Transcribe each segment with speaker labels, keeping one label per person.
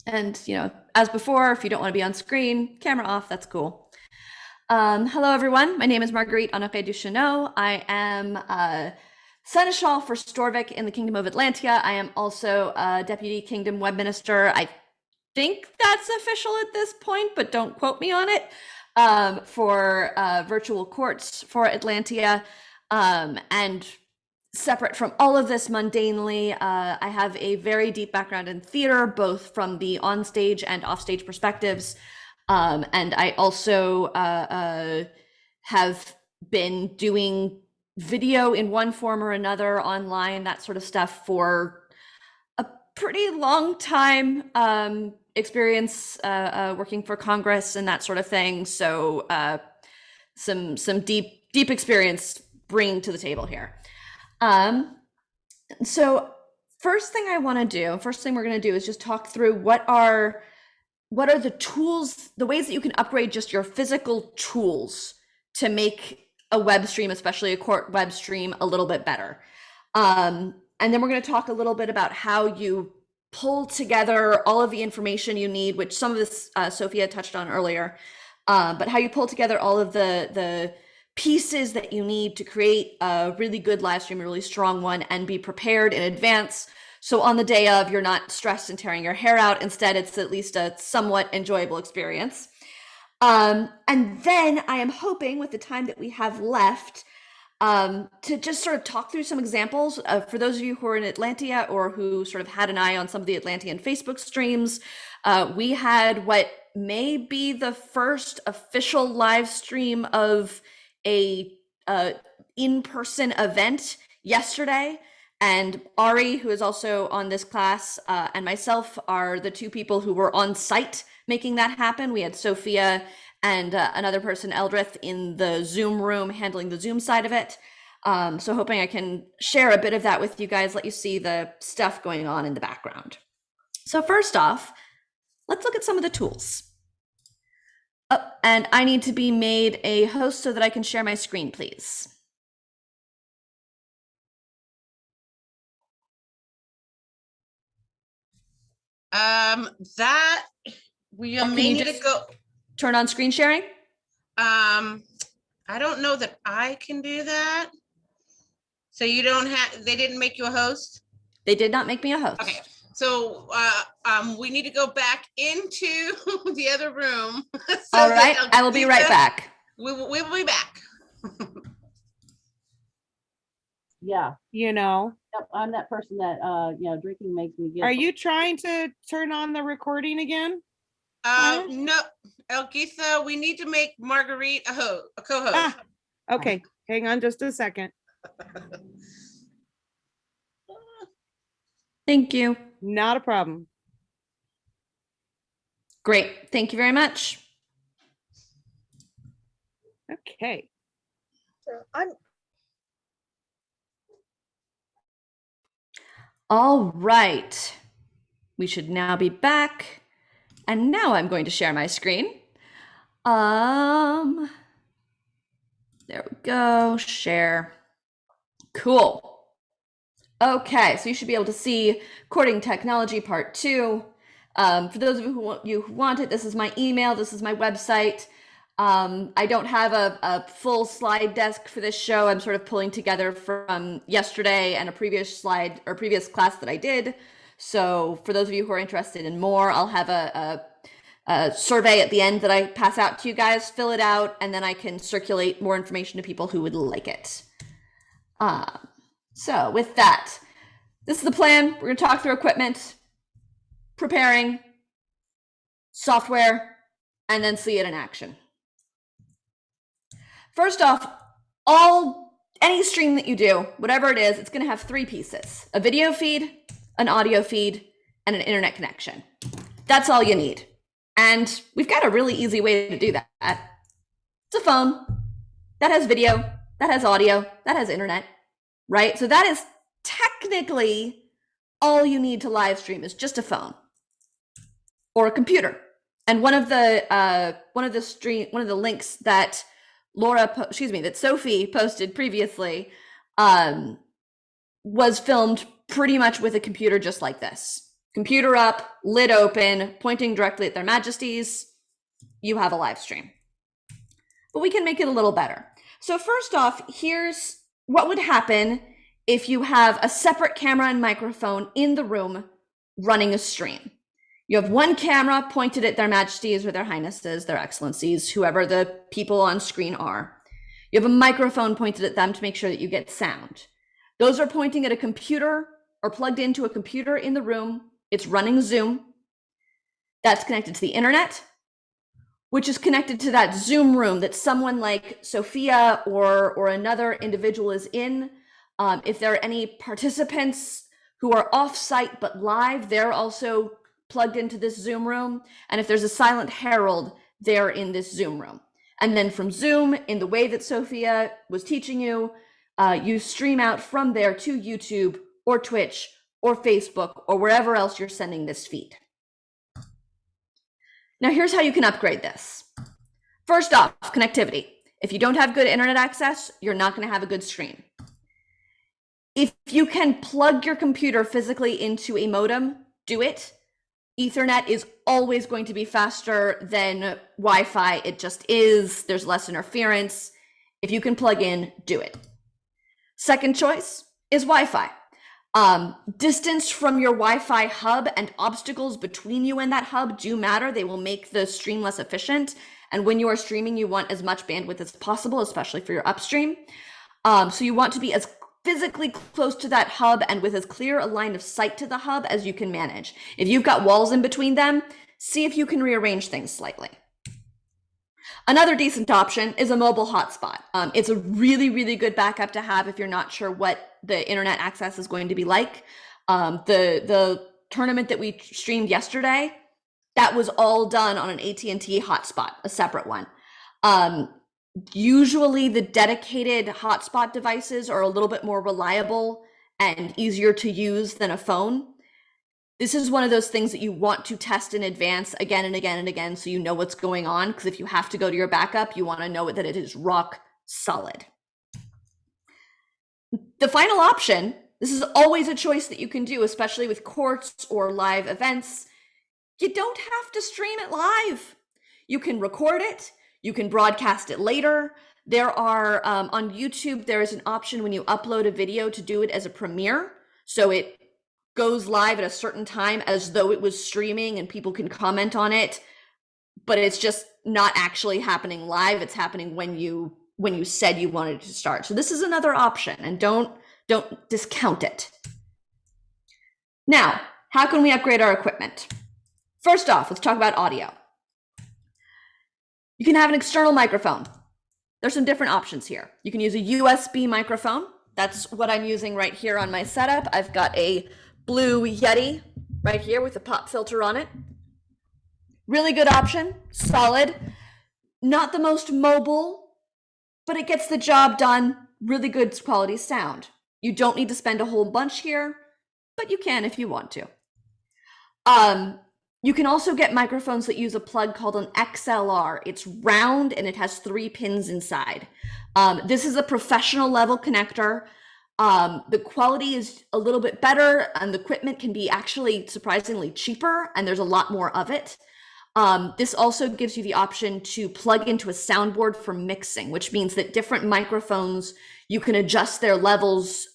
Speaker 1: And, as before, if you don't want to be on screen, camera off, that's cool. Hello, everyone. My name is Marguerite Honoree du Chanot. I am Seneschal for Storvik in the Kingdom of Atlantia. I am also Deputy Kingdom Web Minister. I think that's official at this point, but don't quote me on it, for virtual courts for Atlantia. And separate from all of this mundanely, I have a very deep background in theater, both from the onstage and offstage perspectives. And I also have been doing video in one form or another online, that sort of stuff, for a pretty long time. Experience working for Congress and that sort of thing. So some deep experience bringing to the table here. So first thing we're going to do is just talk through what are the tools, the ways that you can upgrade just your physical tools to make a web stream, especially a court web stream, a little bit better. And then we're going to talk a little bit about how you pull together all of the information you need, which some of this Sophia touched on earlier, but how you pull together all of the pieces that you need to create a really good live stream, a really strong one, and be prepared in advance. So on the day of, you're not stressed and tearing your hair out. Instead, it's at least a somewhat enjoyable experience. And then I am hoping, with the time that we have left, to just sort of talk through some examples. For those of you who are in Atlantia or who sort of had an eye on some of the Atlantean Facebook streams, we had what may be the first official live stream of a in-person event yesterday. And Ari, who is also on this class, and myself are the two people who were on site making that happen. We had Sophia and another person, Eldrith, in the Zoom room handling the Zoom side of it. So hoping I can share a bit of that with you guys, let you see the stuff going on in the background. So first off, let's look at some of the tools. Oh, and I need to be made a host so that I can share my screen, please.
Speaker 2: That we may need to go
Speaker 1: turn on screen sharing.
Speaker 2: I don't know that I can do that. So you don't have, they didn't make you a host?
Speaker 1: They did not make me a host.
Speaker 2: Okay. So we need to go back into the other room. So
Speaker 1: all right, I will be right back.
Speaker 2: We will be back.
Speaker 3: Yeah.
Speaker 4: Yep,
Speaker 3: I'm that person that drinking makes me get.
Speaker 4: Are you trying to turn on the recording again?
Speaker 2: No, Elgitha, we need to make Marguerite a co-host.
Speaker 4: Okay, hang on just a second.
Speaker 1: Thank you.
Speaker 4: Not a problem.
Speaker 1: Great, thank you very much.
Speaker 4: Okay.
Speaker 1: All right, we should now be back. And now I'm going to share my screen. There we go, share. Cool. Okay, so you should be able to see Courting Technology Part 2. For those of you who want it, this is my email, this is my website. I don't have a full slide deck for this show. I'm sort of pulling together from yesterday and a previous class that I did. So for those of you who are interested in more, I'll have a survey at the end that I pass out to you guys, fill it out, and then I can circulate more information to people who would like it. So with that, this is the plan. We're going to talk through equipment, preparing, software, and then see it in action. First off, any stream that you do, whatever it is, it's going to have three pieces: a video feed, an audio feed, and an internet connection. That's all you need. And we've got a really easy way to do that. It's a phone that has video, that has audio, that has internet, right? So that is technically all you need to live stream, is just a phone or a computer. And one of the links that that Sophie posted previously was filmed pretty much with a computer just like this. computer up, lid open, pointing directly at their majesties, you have a live stream. But we can make it a little better. So first off, here's what would happen if you have a separate camera and microphone in the room running a stream. You have one camera pointed at their majesties or their highnesses, their excellencies, whoever the people on screen are. You have a microphone pointed at them to make sure that you get sound. Those are pointing at a computer or plugged into a computer in the room. It's running Zoom. That's connected to the internet, which is connected to that Zoom room that someone like Sophia or another individual is in. If there are any participants who are off-site but live, they're also plugged into this Zoom room. And if there's a silent Herald, they're in this Zoom room. And then from Zoom, in the way that Sophia was teaching you, you stream out from there to YouTube or Twitch or Facebook or wherever else you're sending this feed. Now here's how you can upgrade this. First off, connectivity. If you don't have good internet access, you're not going to have a good stream. If you can plug your computer physically into a modem, do it. Ethernet is always going to be faster than Wi-Fi. It just is. There's less interference. If you can plug in, do it. Second choice is Wi-Fi. Distance from your Wi-Fi hub and obstacles between you and that hub do matter. They will make the stream less efficient. And when you are streaming, you want as much bandwidth as possible, especially for your upstream. So you want to be as physically close to that hub and with as clear a line of sight to the hub as you can manage. If you've got walls in between them, see if you can rearrange things slightly. Another decent option is a mobile hotspot. It's a really, really good backup to have if you're not sure what the internet access is going to be like. The tournament that we streamed yesterday, that was all done on an AT&T hotspot, a separate one. Usually the dedicated hotspot devices are a little bit more reliable and easier to use than a phone. This is one of those things that you want to test in advance again and again and again so you know what's going on, because if you have to go to your backup, you want to know that it is rock solid. The final option, this is always a choice that you can do, especially with courts or live events. You don't have to stream it live. You can record it. You can broadcast it later. There are, on YouTube, there is an option when you upload a video to do it as a premiere. So it goes live at a certain time as though it was streaming and people can comment on it, but it's just not actually happening live. It's happening when you said you wanted to start. So this is another option, and don't discount it. Now, how can we upgrade our equipment? First off, let's talk about audio. You can have an external microphone. There's some different options here. You can use a USB microphone. That's what I'm using right here on my setup. I've got a blue Yeti right here with a pop filter on it. Really good option, solid. Not the most mobile, but it gets the job done. Really good quality sound. You don't need to spend a whole bunch here, but you can if you want to. You can also get microphones that use a plug called an XLR. It's round and it has 3 pins inside. This is a professional level connector. The quality is a little bit better and the equipment can be actually surprisingly cheaper, and there's a lot more of it. This also gives you the option to plug into a soundboard for mixing, which means that different microphones, you can adjust their levels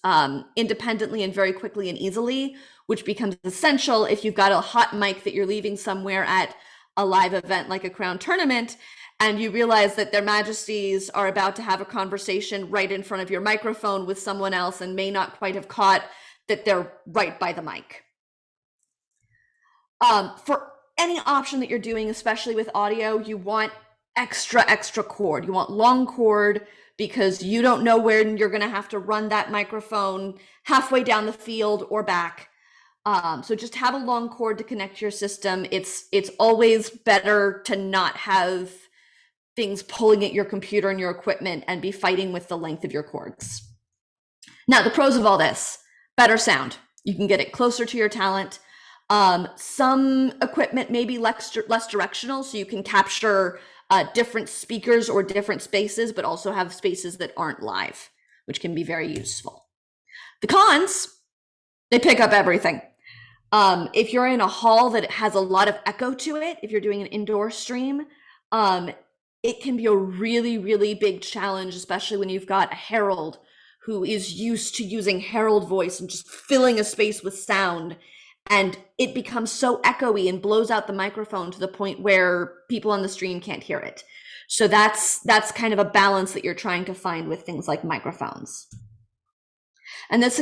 Speaker 1: independently and very quickly and easily, which becomes essential if you've got a hot mic that you're leaving somewhere at a live event like a Crown tournament, and you realize that their majesties are about to have a conversation right in front of your microphone with someone else and may not quite have caught that they're right by the mic. For any option that you're doing, especially with audio, you want extra cord. You want long cord because you don't know when you're going to have to run that microphone halfway down the field or back. So just have a long cord to connect to your system. It's always better to not have things pulling at your computer and your equipment and be fighting with the length of your cords. Now, the pros of all this: better sound. You can get it closer to your talent. Some equipment may be less directional, so you can capture different speakers or different spaces, but also have spaces that aren't live, which can be very useful. The cons: they pick up everything. If you're in a hall that has a lot of echo to it, if you're doing an indoor stream, it can be a really, really big challenge, especially when you've got a Herald who is used to using Herald voice and just filling a space with sound. And it becomes so echoey and blows out the microphone to the point where people on the stream can't hear it. So that's kind of a balance that you're trying to find with things like microphones. And this,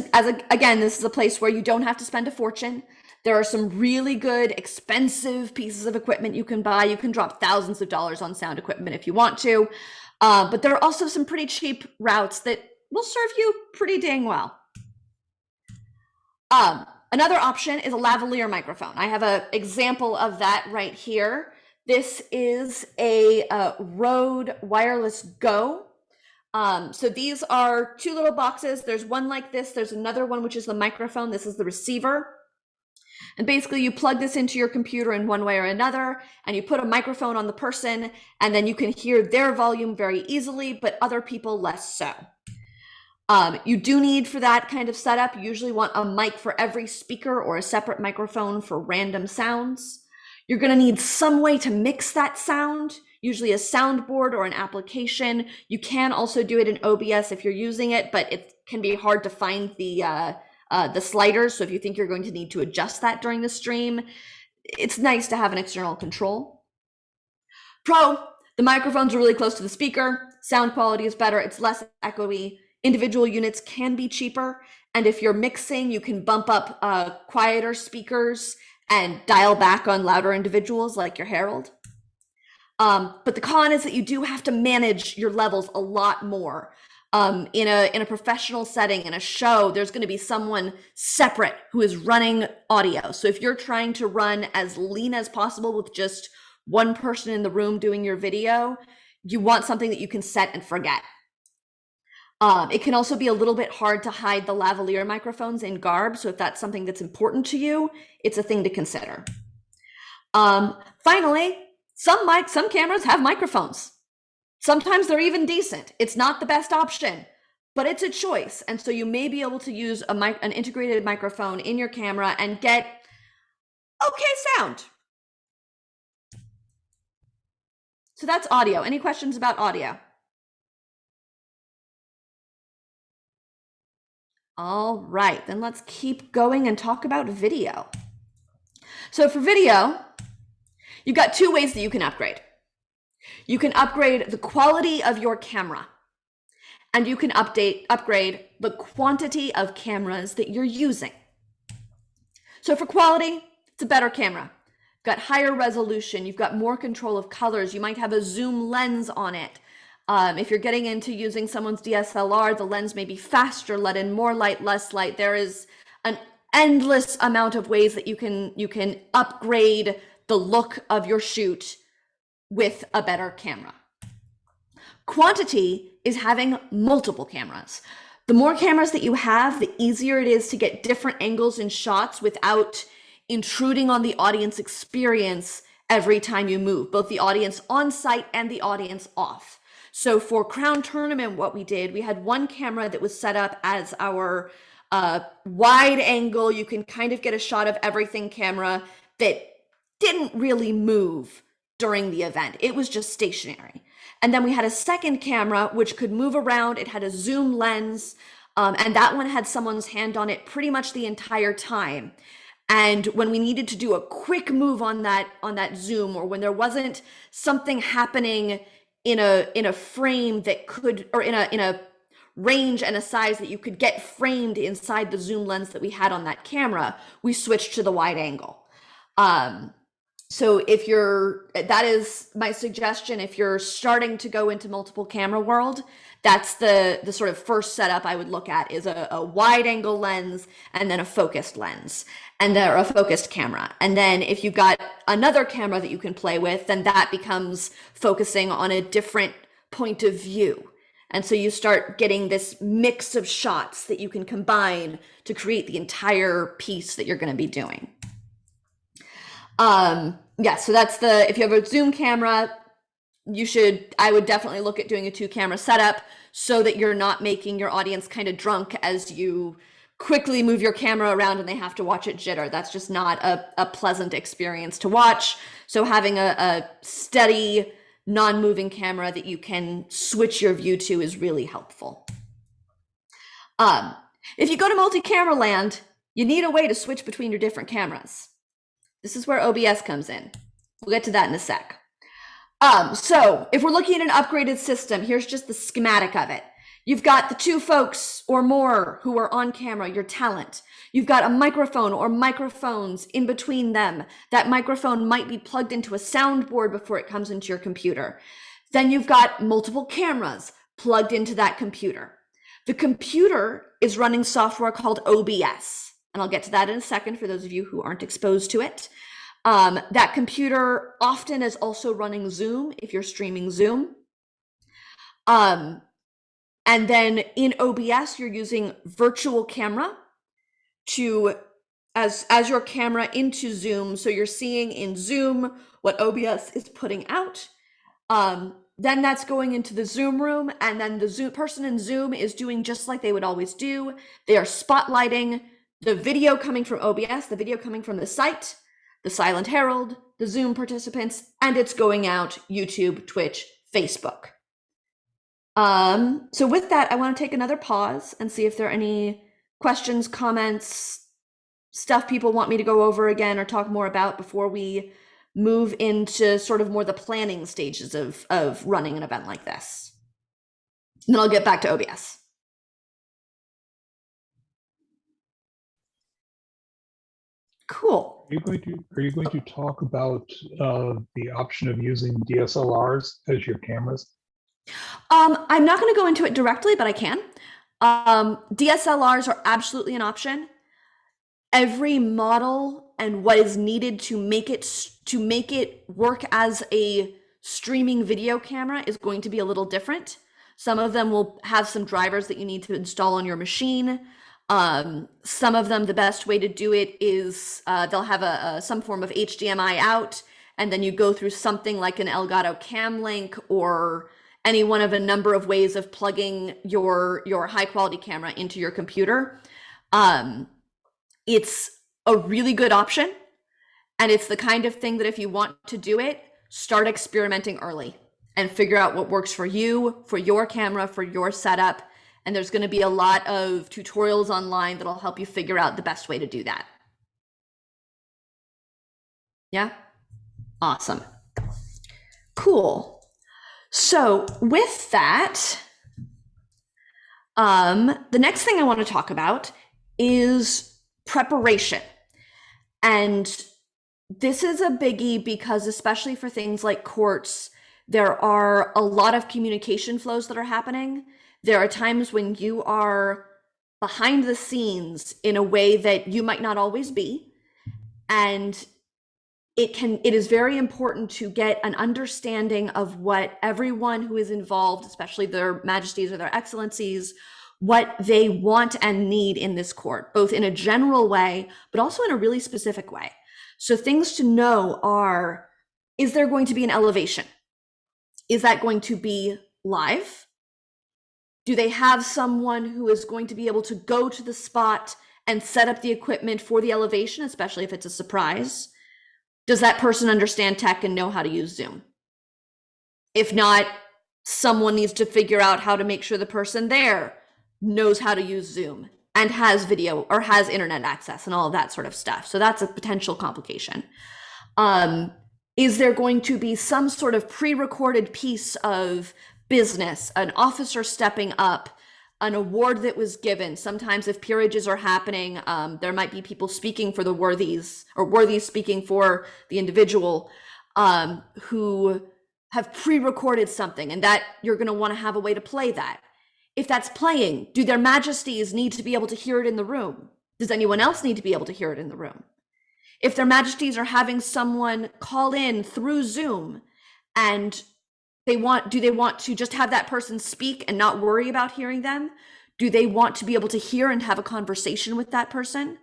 Speaker 1: again, this is a place where you don't have to spend a fortune. There are some really good, expensive pieces of equipment you can buy. You can drop thousands of dollars on sound equipment if you want to. But there are also some pretty cheap routes that will serve you pretty dang well. Another option is a lavalier microphone. I have an example of that right here. This is a Rode Wireless Go. So these are two little boxes. There's one like this. There's another one, which is the microphone. This is the receiver. And basically you plug this into your computer in one way or another, and you put a microphone on the person, and then you can hear their volume very easily, but other people less so. You do need, for that kind of setup, you usually want a mic for every speaker or a separate microphone for random sounds. You're going to need some way to mix that sound, usually a soundboard or an application. You can also do it in OBS if you're using it, but it can be hard to find the sliders. So if you think you're going to need to adjust that during the stream, it's nice to have an external control. Pro, the microphones are really close to the speaker. Sound quality is better. It's less echoey. Individual units can be cheaper. And if you're mixing, you can bump up quieter speakers and dial back on louder individuals like your Herald. But the con is that you do have to manage your levels a lot more. In a professional setting, in a show, there's going to be someone separate who is running audio. So if you're trying to run as lean as possible with just one person in the room doing your video, you want something that you can set and forget. It can also be a little bit hard to hide the lavalier microphones in garb. So if that's something that's important to you, it's a thing to consider. Finally, some cameras have microphones. Sometimes they're even decent. It's not the best option, but it's a choice. And so you may be able to use an integrated microphone in your camera and get okay sound. So that's audio. Any questions about audio? All right, then let's keep going and talk about video. So for video, you've got two ways that you can upgrade. You can upgrade the quality of your camera, and you can upgrade the quantity of cameras that you're using. So for quality, it's a better camera. You've got higher resolution, you've got more control of colors, you might have a zoom lens on it. If you're getting into using someone's DSLR, the lens may be faster, let in more light, less light. There is an endless amount of ways that you can upgrade the look of your shoot with a better camera. Quantity is having multiple cameras. The more cameras that you have, the easier it is to get different angles and shots without intruding on the audience experience every time you move, both the audience on site and the audience off. So for Crown Tournament, what we did, we had one camera that was set up as our wide angle, you can kind of get a shot of everything camera that didn't really move during the event. It was just stationary. And then we had a second camera which could move around. It had a zoom lens, and that one had someone's hand on it pretty much the entire time. And when we needed to do a quick move on that zoom, or when there wasn't something happening in a frame that could, or in a range and a size that you could get framed inside the zoom lens that we had on that camera, we switched to the wide angle. So that is my suggestion. If you're starting to go into multiple camera world, that's the sort of first setup I would look at, is a wide angle lens and then a focused lens and then a focused camera. And then if you've got another camera that you can play with, then that becomes focusing on a different point of view. And so you start getting this mix of shots that you can combine to create the entire piece that you're going to be doing. Yeah, so that's if you have a zoom camera, I would definitely look at doing a 2-camera setup so that you're not making your audience kind of drunk as you quickly move your camera around and they have to watch it jitter. That's just not a pleasant experience to watch. So having a steady, non-moving camera that you can switch your view to is really helpful. If you go to multi-camera land, you need a way to switch between your different cameras. This is where OBS comes in. We'll get to that in a sec. So if we're looking at an upgraded system, here's just the schematic of it. You've got the 2 folks or more who are on camera, your talent. You've got a microphone or microphones in between them. That microphone might be plugged into a soundboard before it comes into your computer. Then you've got multiple cameras plugged into that computer. The computer is running software called OBS, and I'll get to that in a second for those of you who aren't exposed to it. That computer often is also running Zoom if you're streaming Zoom. And then in OBS, you're using virtual camera to as your camera into Zoom. So you're seeing in Zoom what OBS is putting out. Then that's going into the Zoom room, and then the Zoom person in Zoom is doing just like they would always do. They are spotlighting the video coming from OBS, the video coming from the site, the silent Herald, the Zoom participants, and it's going out YouTube, Twitch, Facebook. So with that, I want to take another pause and see if there are any questions, comments, stuff people want me to go over again or talk more about before we move into sort of more the planning stages of running an event like this. And then I'll get back to OBS. Cool.
Speaker 5: Are you going to talk about the option of using DSLRs as your cameras?
Speaker 1: I'm not going to go into it directly, but I can. DSLRs are absolutely an option. Every model and what is needed to make it work as a streaming video camera is going to be a little different. Some of them will have some drivers that you need to install on your machine. Some of them, the best way to do it is they'll have some form of HDMI out, and then you go through something like an Elgato Cam Link or any one of a number of ways of plugging your high quality camera into your computer. It's a really good option, and it's the kind of thing that if you want to do it, start experimenting early and figure out what works for you, for your camera, for your setup. And there's going to be a lot of tutorials online that'll help you figure out the best way to do that. Yeah? Awesome. Cool. So with that, the next thing I want to talk about is preparation. And this is a biggie because especially for things like courts, there are a lot of communication flows that are happening. There are times when you are behind the scenes in a way that you might not always be. And it is very important to get an understanding of what everyone who is involved, especially their majesties or their excellencies, what they want and need in this court, both in a general way, but also in a really specific way. So things to know are, is there going to be an elevation? Is that going to be live? Do they have someone who is going to be able to go to the spot and set up the equipment for the elevation, especially if it's a surprise? Does that person understand tech and know how to use Zoom? If not, someone needs to figure out how to make sure the person there knows how to use Zoom and has video or has internet access and all of that sort of stuff. So that's a potential complication. Is there going to be some sort of pre-recorded piece of business, an officer stepping up, an award that was given? Sometimes if peerages are happening, there might be people speaking for the worthies or worthies speaking for the individual who have pre-recorded something, and that you're going to want to have a way to play that. If that's playing, do their majesties need to be able to hear it in the room? Does anyone else need to be able to hear it in the room? If their majesties are having someone call in through Zoom and do they want to just have that person speak and not worry about hearing them? Do they want to be able to hear and have a conversation with that person?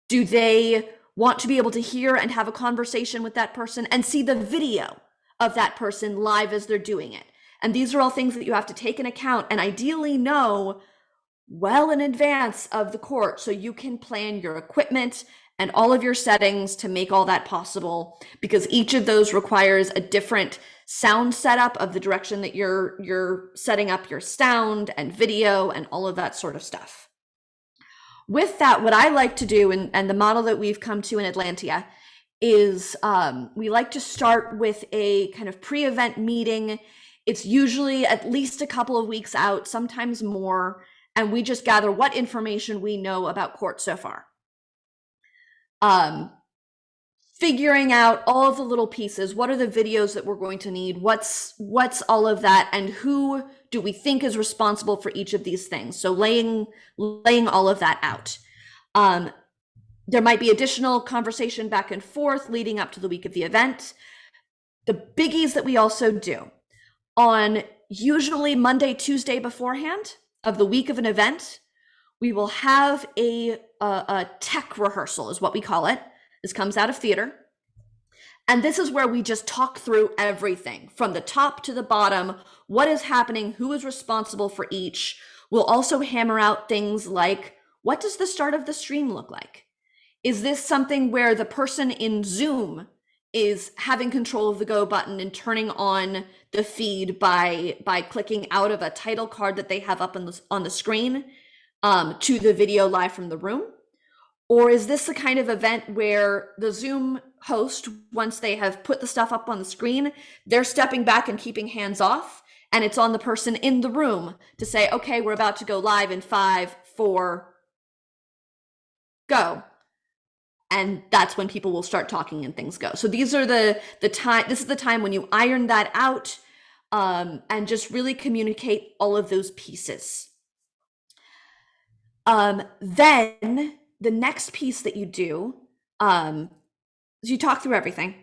Speaker 1: Do they want to be able to hear and have a conversation with that person and see the video of that person live as they're doing it? And these are all things that you have to take into account and ideally know well in advance of the court so you can plan your equipment and all of your settings to make all that possible, because each of those requires a different sound setup of the direction that you're setting up your sound and video and all of that sort of stuff. With that, what I like to do, and the model that we've come to in Atlantia, is we like to start with a kind of pre-event meeting. It's usually at least a couple of weeks out, sometimes more, and we just gather what information we know about court so far. Figuring out all of the little pieces. What are the videos that we're going to need? What's all of that, and who do we think is responsible for each of these things? So laying all of that out. There might be additional conversation back and forth leading up to the week of the event. The biggies that we also do on usually Monday, Tuesday beforehand of the week of an event, we will have a tech rehearsal is what we call it. This comes out of theater. And this is where we just talk through everything from the top to the bottom, what is happening, who is responsible for each. We'll also hammer out things like, what does the start of the stream look like? Is this something where the person in Zoom is having control of the go button and turning on the feed by clicking out of a title card that they have up on the screen to the video live from the room? Or is this the kind of event where the Zoom host, once they have put the stuff up on the screen, they're stepping back and keeping hands off, and it's on the person in the room to say, okay, we're about to go live in 5, 4, go. And that's when people will start talking and things go. So these are the time, this is the time when you iron that out and just really communicate all of those pieces. Then the next piece that you do is you talk through everything.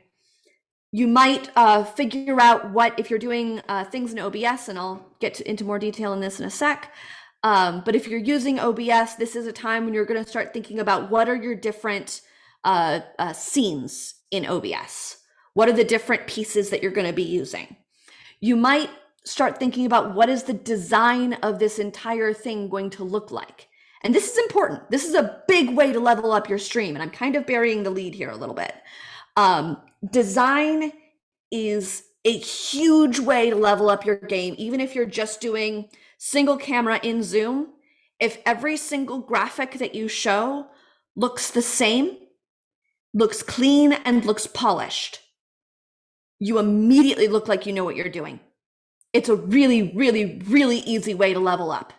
Speaker 1: You might figure out what, if you're doing things in OBS, and I'll get into more detail in this in a sec, but if you're using OBS, this is a time when you're going to start thinking about what are your different scenes in OBS. What are the different pieces that you're going to be using? You might start thinking about what is the design of this entire thing going to look like. And this is important. This is a big way to level up your stream. And I'm kind of burying the lead here a little bit. Design is a huge way to level up your game. Even if you're just doing single camera in Zoom, if every single graphic that you show looks the same, looks clean, and looks polished, you immediately look like you know what you're doing. It's a really, really, really easy way to level up.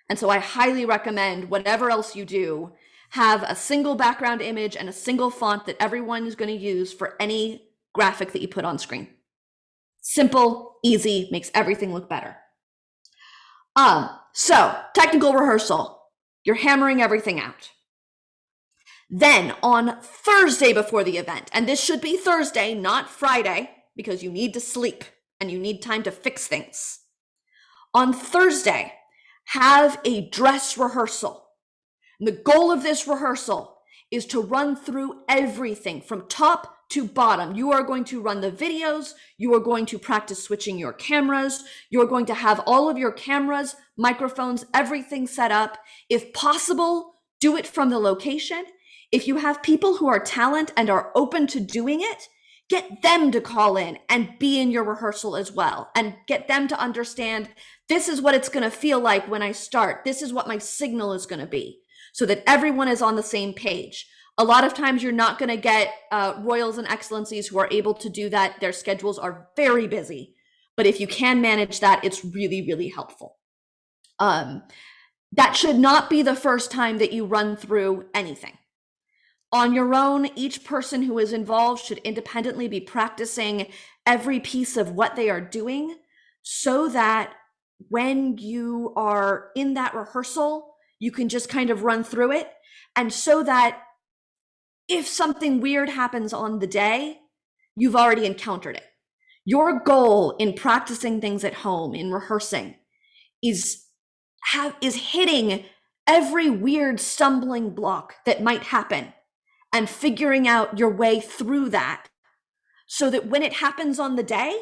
Speaker 1: And so I highly recommend whatever else you do, have a single background image and a single font that everyone is going to use for any graphic that you put on screen. Simple, easy, makes everything look better. So technical rehearsal, you're hammering everything out. Then on Thursday before the event, and this should be Thursday, not Friday, because you need to sleep and you need time to fix things. On Thursday, have a dress rehearsal. And the goal of this rehearsal is to run through everything from top to bottom. You are going to run the videos. You are going to practice switching your cameras. You're going to have all of your cameras, microphones, everything set up. If possible, do it from the location. If you have people who are talent and are open to doing it, get them to call in and be in your rehearsal as well, and get them to understand this is what it's going to feel like when I start. This is what my signal is going to be, so that everyone is on the same page. A lot of times you're not going to get royals and excellencies who are able to do that. Their schedules are very busy. But if you can manage that, it's really, really helpful. That should not be the first time that you run through anything. On your own, each person who is involved should independently be practicing every piece of what they are doing, so that when you are in that rehearsal, you can just kind of run through it. And so that if something weird happens on the day, you've already encountered it. Your goal in practicing things at home, in rehearsing, is hitting every weird stumbling block that might happen and figuring out your way through that, so that when it happens on the day,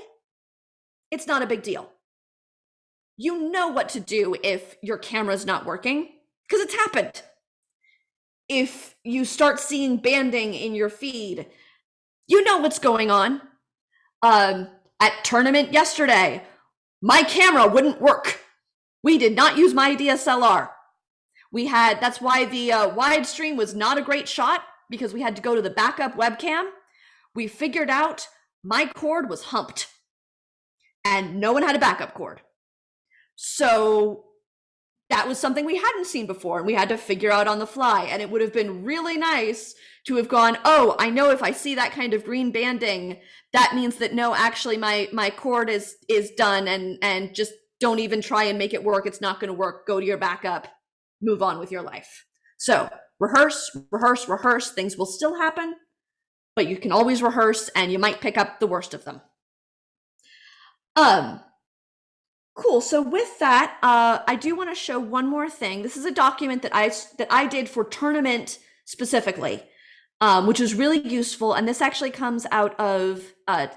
Speaker 1: it's not a big deal. you know what to do if your camera's not working, because it's happened. If you start seeing banding in your feed, you know what's going on. At tournament yesterday, my camera wouldn't work. We did not use my DSLR. That's why the wide stream was not a great shot, because we had to go to the backup webcam. We figured out my cord was humped and no one had a backup cord. So that was something we hadn't seen before, and we had to figure out on the fly. And it would have been really nice to have gone, oh, I know if I see that kind of green banding, that means that no, actually my cord is done, and just don't even try and make it work. It's not going to work. Go to your backup, move on with your life. So rehearse, rehearse, rehearse. Things will still happen, but you can always rehearse, and you might pick up the worst of them. Cool. So with that, I do want to show one more thing. This is a document that I did for tournament specifically, which is really useful. And this actually comes out of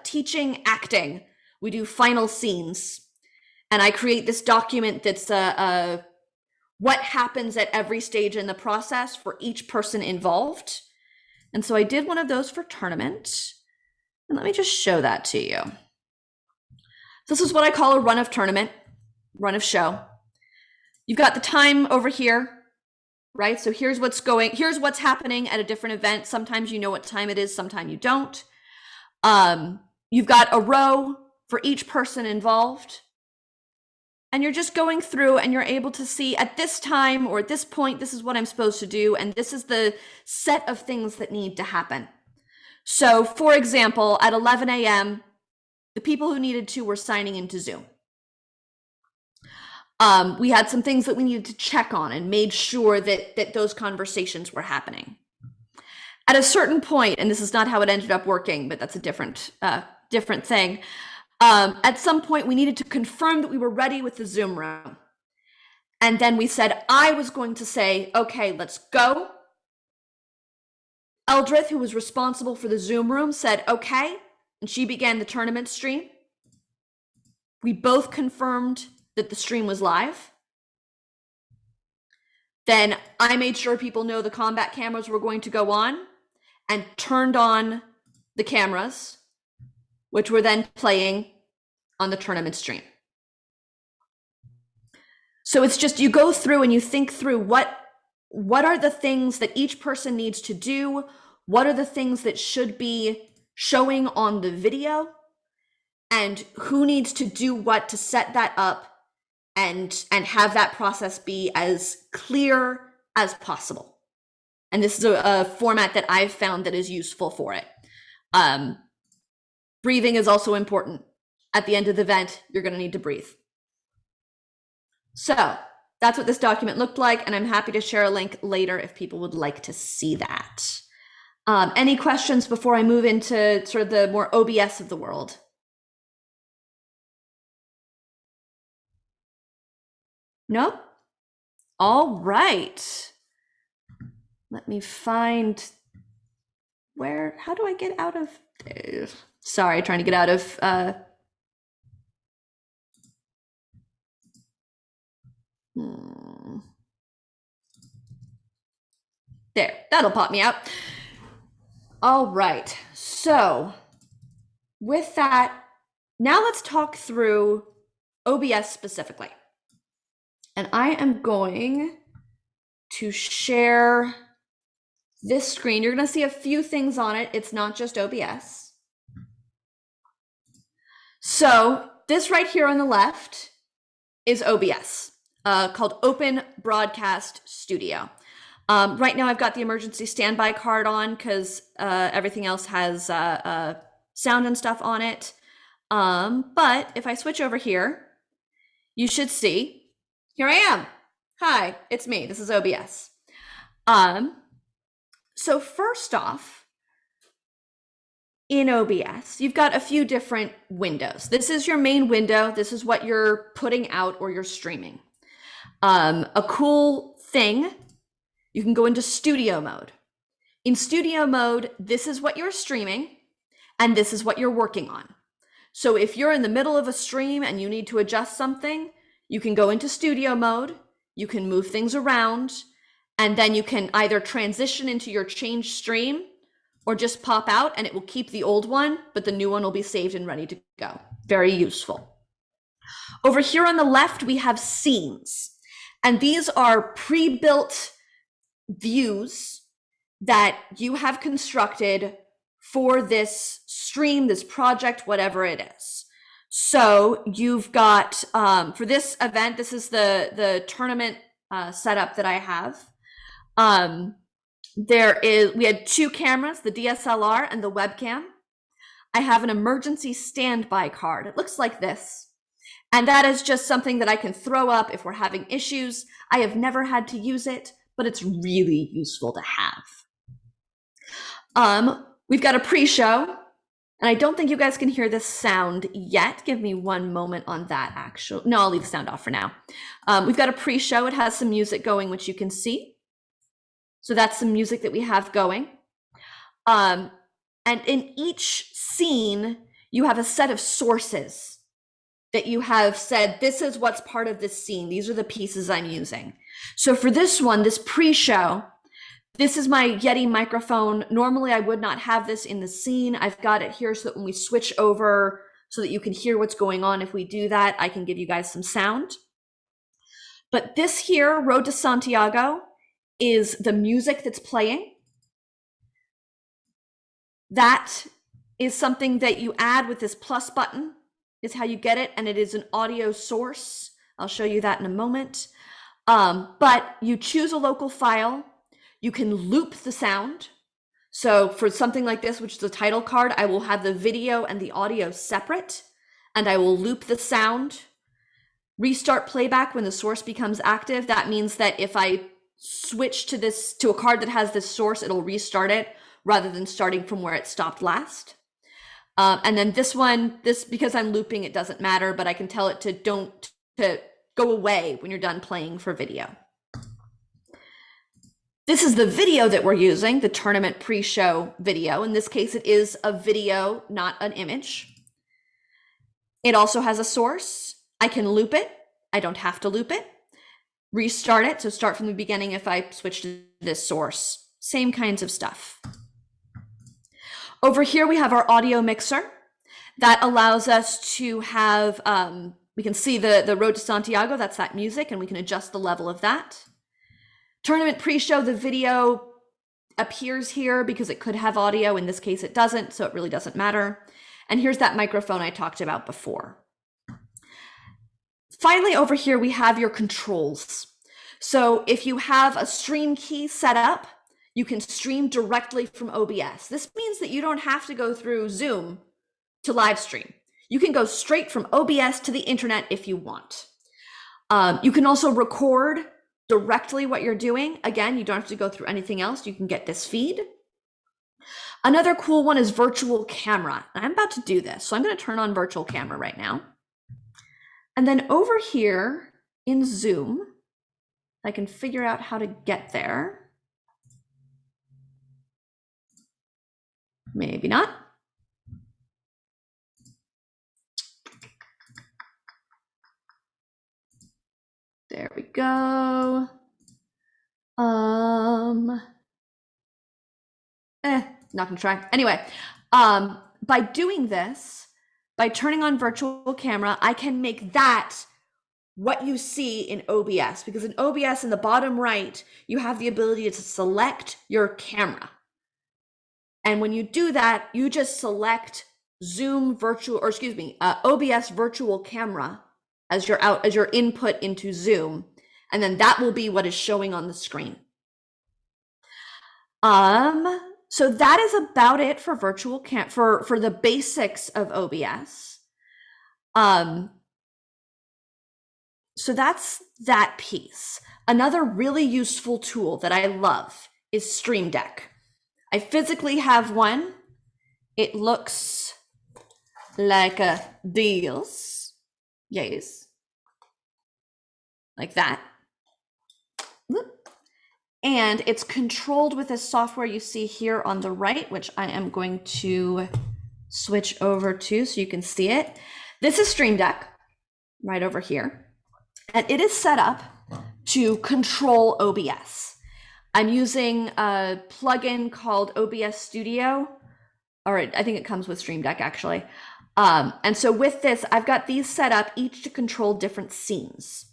Speaker 1: teaching acting. We do final scenes, and I create this document that's what happens at every stage in the process for each person involved. And so I did one of those for tournament, and let me just show that to you. This is what I call a run of tournament, run of show. You've got the time over here, right? So here's what's happening at a different event. Sometimes you know what time it is, sometimes you don't. You've got a row for each person involved. And you're just going through, and you're able to see at this time or at this point, this is what I'm supposed to do. And this is the set of things that need to happen. So for example, at 11 a.m., the people who needed to were signing into Zoom. We had some things that we needed to check on and made sure that those conversations were happening. At a certain point, and this is not how it ended up working, but that's a different thing. At some point, we needed to confirm that we were ready with the Zoom room. And then we said, I was going to say, okay, let's go. Eldrith, who was responsible for the Zoom room, said, okay. And she began the tournament stream. We both confirmed that the stream was live. Then I made sure people know the combat cameras were going to go on, and turned on the cameras, which were then playing on the tournament stream. So it's just, you go through and you think through what are the things that each person needs to do? What are the things that should be showing on the video, and who needs to do what to set that up and have that process be as clear as possible. And this is a format that I've found that is useful for it. Breathing is also important. At the end of the event, you're going to need to breathe. So that's what this document looked like, and I'm happy to share a link later if people would like to see that. Any questions before I move into sort of the more OBS of the world? Nope. All right. Let me find how do I get out of, sorry, trying to get out of, there, that'll pop me out. All right, so with that, now let's talk through OBS specifically. And I am going to share this screen. You're going to see a few things on it. It's not just OBS. So this right here on the left is OBS, called Open Broadcast Studio. Right now I've got the emergency standby card on because everything else has sound and stuff on it. But if I switch over here, you should see, here I am. Hi, it's me. This is OBS. So first off, in OBS, you've got a few different windows. This is your main window. This is what you're putting out or you're streaming. A cool thing, you can go into studio mode. In studio mode, this is what you're streaming, and this is what you're working on. So if you're in the middle of a stream and you need to adjust something, you can go into studio mode, you can move things around, and then you can either transition into your change stream or just pop out and it will keep the old one, but the new one will be saved and ready to go. Very useful. Over here on the left, we have scenes, and these are pre-built views that you have constructed for this stream, this project, whatever it is. So you've got, for this event, this is the tournament setup that I have. We had 2 cameras, the DSLR and the webcam. I have an emergency standby card. It looks like this. And that is just something that I can throw up if we're having issues. I have never had to use it, but it's really useful to have. We've got a pre-show, and I don't think you guys can hear this sound yet. Give me one moment on that, actually. No, I'll leave the sound off for now. We've got a pre-show. It has some music going, which you can see. So that's some music that we have going. And in each scene, you have a set of sources that you have said, this is what's part of this scene. These are the pieces I'm using. So for this one, this pre-show, this is my Yeti microphone. Normally I would not have this in the scene. I've got it here so that when we switch over so that you can hear what's going on, if we do that, I can give you guys some sound. But this here, Road to Santiago, is the music that's playing. That is something that you add with this plus button, is how you get it, and it is an audio source. I'll show you that in a moment. But you choose a local file. You can loop the sound. So for something like this, which is a title card, I will have the video and the audio separate, and I will loop the sound. Restart playback when the source becomes active. That means that if I switch to a card that has this source, it'll restart it rather than starting from where it stopped last. And then this one, because I'm looping, it doesn't matter, but I can tell it to go away when you're done playing for video. This is the video that we're using, the tournament pre-show video. In this case, it is a video, not an image. It also has a source. I can loop it. I don't have to loop it. Restart it, so start from the beginning if I switch to this source. Same kinds of stuff. Over here, we have our audio mixer that allows us to have, we can see the Road to Santiago, that's that music, and we can adjust the level of that. Tournament pre-show, the video appears here because it could have audio. In this case, it doesn't, so it really doesn't matter. And here's that microphone I talked about before. Finally, over here, we have your controls. So if you have a stream key set up, you can stream directly from OBS. This means that you don't have to go through Zoom to live stream. You can go straight from OBS to the internet if you want. You can also record directly what you're doing. Again, you don't have to go through anything else. You can get this feed. Another cool one is virtual camera. I'm about to do this, so I'm going to turn on virtual camera right now. And then over here in Zoom, I can figure out how to get there. Maybe not. There we go. Not gonna try. Anyway, by doing this, by turning on virtual camera, I can make that what you see in OBS, because in OBS in the bottom right, you have the ability to select your camera. And when you do that, you just select Zoom virtual, or excuse me, OBS virtual camera as your input into Zoom, and then that will be what is showing on the screen. So that is about it for virtual for the basics of OBS. So that's that piece. Another really useful tool that I love is Streamdeck. I physically have one. It looks like a deals. Yes. Like that. And it's controlled with this software you see here on the right, which I am going to switch over to so you can see it. This is Streamdeck right over here. and it is set up to control OBS. I'm using a plugin called OBS Studio, or I think it comes with Streamdeck actually. And so with this, I've got these set up each to control different scenes.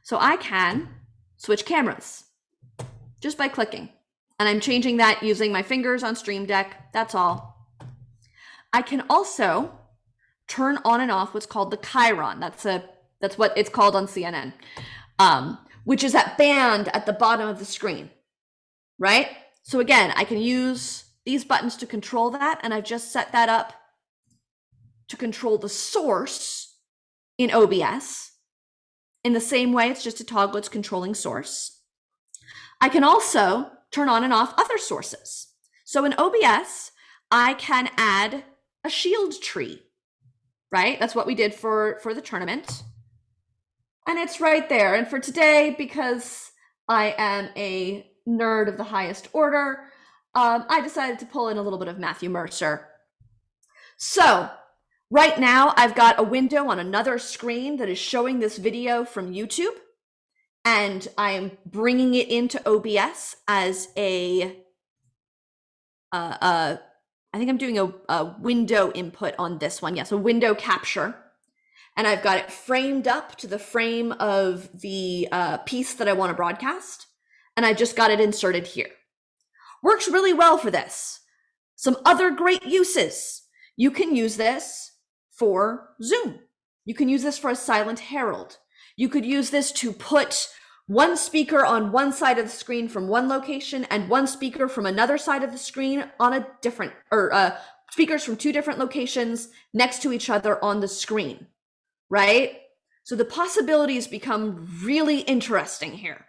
Speaker 1: So I can switch cameras just by clicking. And I'm changing that using my fingers on Streamdeck, that's all. I can also turn on and off what's called the Chiron. That's what it's called on CNN, which is that band at the bottom of the screen, right? So again, I can use these buttons to control that, and I've just set that up to control the source in OBS. In the same way, it's just a toggle, it's controlling source. I can also turn on and off other sources. So in OBS, I can add a shield tree, right? That's what we did for the tournament. And it's right there. And for today, because I am a nerd of the highest order, I decided to pull in a little bit of Matthew Mercer. So right now I've got a window on another screen that is showing this video from YouTube, and I'm bringing it into OBS as I think I'm doing a window input on this one. Yes, a window capture. And I've got it framed up to the frame of the piece that I want to broadcast. And I just got it inserted here. Works really well for this. Some other great uses. You can use this for Zoom. You can use this for a silent Herald. You could use this to put one speaker on one side of the screen from one location and one speaker from another side of the screen on a different, or speakers from two different locations next to each other on the screen, right? So the possibilities become really interesting here.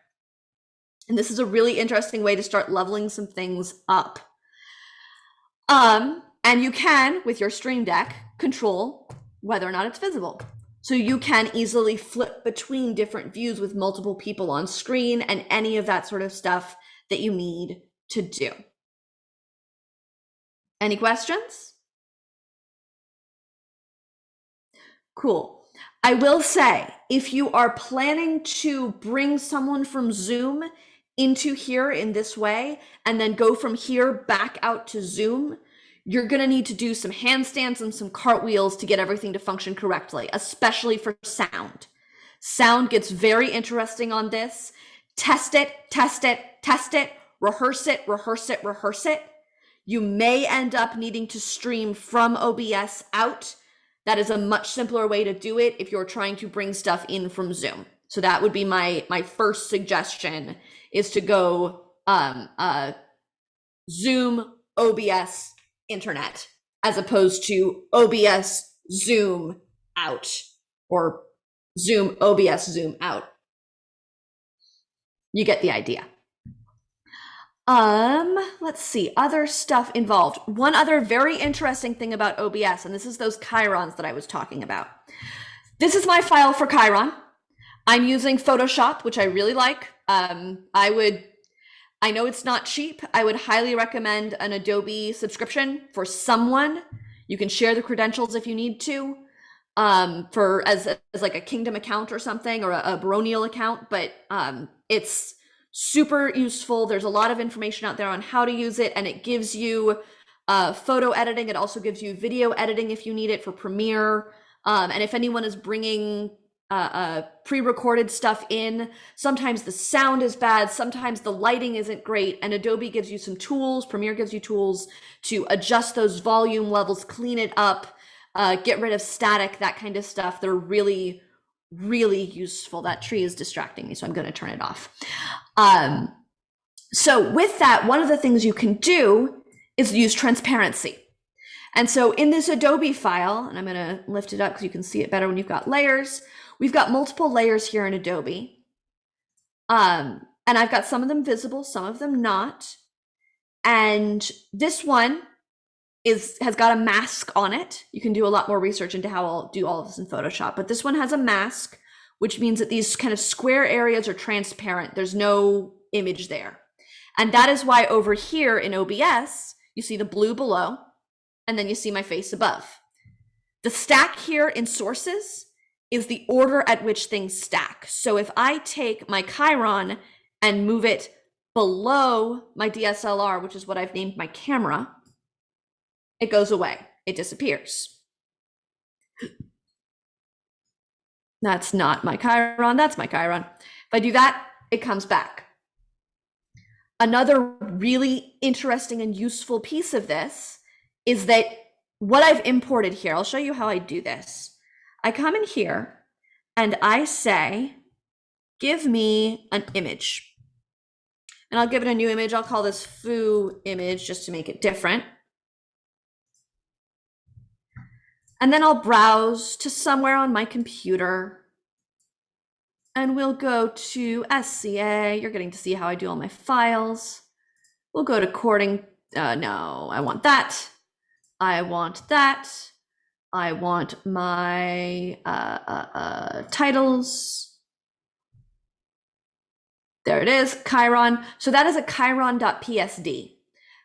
Speaker 1: And this is a really interesting way to start leveling some things up. And you can, with your Streamdeck, control whether or not it's visible. So you can easily flip between different views with multiple people on screen and any of that sort of stuff that you need to do. Any questions? Cool. I will say, if you are planning to bring someone from Zoom into here in this way, and then go from here back out to Zoom, you're gonna need to do some handstands and some cartwheels to get everything to function correctly, especially for sound. Sound gets very interesting on this. Test it, test it, test it, rehearse it, rehearse it, rehearse it. You may end up needing to stream from OBS out. That is a much simpler way to do it if you're trying to bring stuff in from Zoom. So that would be my first suggestion, is to go Zoom, OBS, internet, as opposed to OBS, Zoom out, or Zoom, OBS, Zoom out. You get the idea. Let's see, other stuff involved. One other very interesting thing about OBS, and this is those Chirons that I was talking about. This is my file for Chiron. I'm using Photoshop, which I really like. I know it's not cheap. I would highly recommend an Adobe subscription for someone. You can share the credentials if you need to, as like a Kingdom account or something, or a baronial account, but it's super useful. There's a lot of information out there on how to use it, and it gives you photo editing. It also gives you video editing if you need it for Premiere. And if anyone is bringing pre-recorded stuff in, sometimes the sound is bad, sometimes the lighting isn't great, and Adobe gives you some tools, Premiere gives you tools to adjust those volume levels, clean it up, get rid of static, that kind of stuff. They're really, really useful. That tree is distracting me, so I'm going to turn it off. So with that, one of the things you can do is use transparency. And so in this Adobe file, and I'm going to lift it up because you can see it better when you've got layers. We've got multiple layers here in Adobe. And I've got some of them visible, some of them not. And this one has got a mask on it. You can do a lot more research into how I'll do all of this in Photoshop, but this one has a mask, which means that these kind of square areas are transparent. There's no image there. And that is why over here in OBS, you see the blue below, and then you see my face above. The stack here in sources is the order at which things stack. So if I take my Chiron and move it below my DSLR, which is what I've named my camera, it goes away, it disappears. That's not my Chiron, that's my Chiron. If I do that, it comes back. Another really interesting and useful piece of this is that what I've imported here, I'll show you how I do this. I come in here and I say, give me an image. And I'll give it a new image. I'll call this foo image just to make it different. And then I'll browse to somewhere on my computer. And we'll go to SCA. You're getting to see how I do all my files. We'll go to recording. No, I want that. I want that. I want my titles. There it is, Chiron. So that is a chiron.psd.